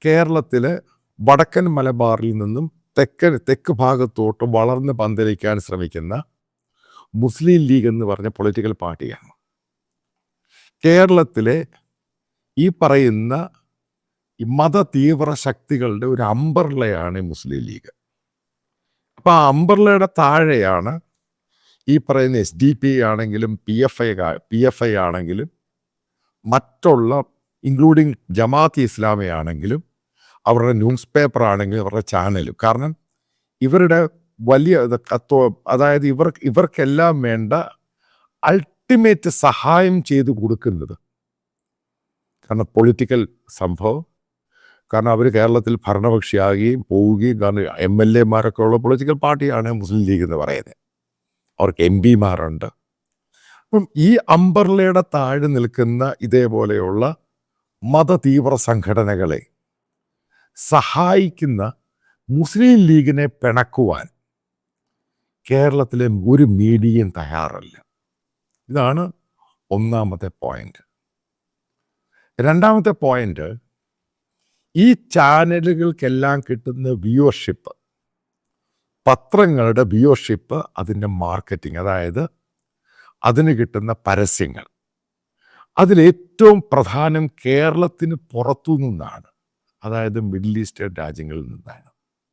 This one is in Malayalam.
കേരളത്തിലെ വടക്കൻ മലബാറിൽ നിന്നും തെക്ക് ഭാഗത്തോട്ട് വളർന്ന് പന്തലിക്കാൻ ശ്രമിക്കുന്ന മുസ്ലിം ലീഗ് എന്ന് പറഞ്ഞ പൊളിറ്റിക്കൽ പാർട്ടിയാണ്. കേരളത്തിലെ ഈ പറയുന്ന മത തീവ്ര ശക്തികളുടെ ഒരു അംബർലയാണ് മുസ്ലിം ലീഗ്. അപ്പം ആ അംബർലയുടെ താഴെയാണ് ഈ പറയുന്ന SDP ആണെങ്കിലും PFI ആണെങ്കിലും മറ്റുള്ള ഇൻക്ലൂഡിങ് ജമാഅത്ത് ഇസ്ലാമി ആണെങ്കിലും അവരുടെ ന്യൂസ് പേപ്പർ ആണെങ്കിലും അവരുടെ ചാനലും. കാരണം ഇവരുടെ വലിയ അതായത് ഇവർക്കെല്ലാം വേണ്ട അൾട്ടിമേറ്റ് സഹായം ചെയ്തു കൊടുക്കുന്നത്, കാരണം പൊളിറ്റിക്കൽ സംഭവം, കാരണം അവർ കേരളത്തിൽ ഭരണപക്ഷിയാകുകയും പോവുകയും, കാരണം MLA-മാരൊക്കെ ഉള്ള പൊളിറ്റിക്കൽ പാർട്ടിയാണ് മുസ്ലിം ലീഗ് എന്ന് പറയുന്നത്. അവർക്ക് MP-മാരുണ്ട്. അപ്പം ഈ അംബർലയുടെ താഴെ നിൽക്കുന്ന ഇതേപോലെയുള്ള മതതീവ്ര സംഘടനകളെ സഹായിക്കുന്ന മുസ്ലിം ലീഗിനെ പിണക്കുവാൻ കേരളത്തിലെ ഒരു മീഡിയയും തയ്യാറല്ല. ഇതാണ് ഒന്നാമത്തെ പോയിന്റ്. രണ്ടാമത്തെ പോയിന്റ്, ഈ ചാനലുകൾക്കെല്ലാം കിട്ടുന്ന വ്യൂവർഷിപ്പ്, പത്രങ്ങളുടെ വ്യൂവർഷിപ്പ്, അതിൻ്റെ മാർക്കറ്റിംഗ്, അതായത് അതിന് കിട്ടുന്ന പരസ്യങ്ങൾ, അതിലേറ്റവും പ്രധാനം കേരളത്തിന് പുറത്തു നിന്നാണ്, അതായത് മിഡിൽ ഈസ്റ്റേൺ രാജ്യങ്ങളിൽ നിന്നാണ്.